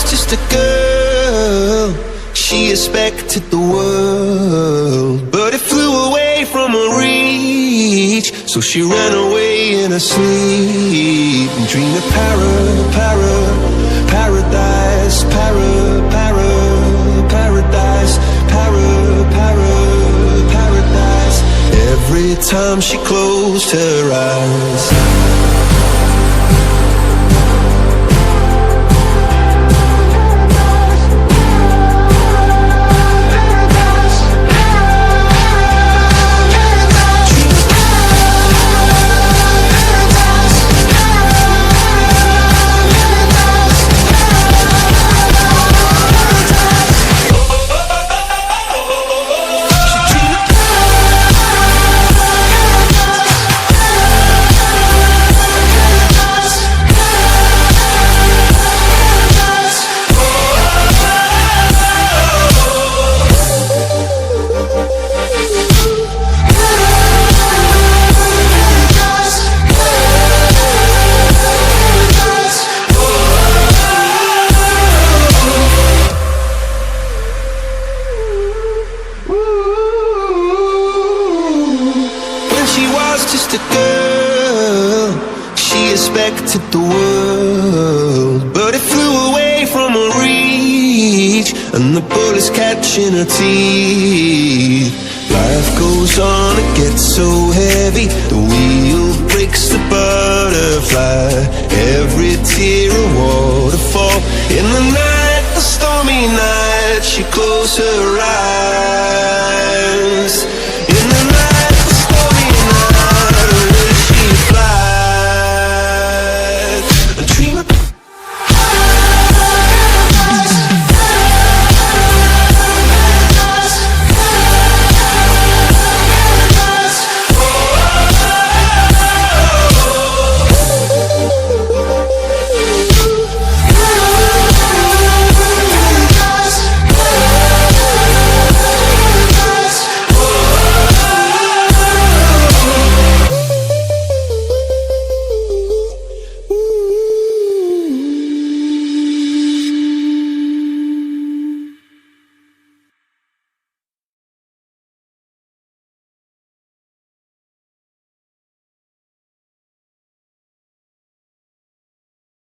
was just a girl, she expected the world, but it flew away from her reach. So she ran away in her sleep and dreamed of paradise, paradise, paradise. Every time she closed her eyes. Just a girl, she expected the world, but it flew away from her reach, and the bullets catching her teeth. Life goes on, it gets so heavy, the wheel breaks the butterfly. Every tear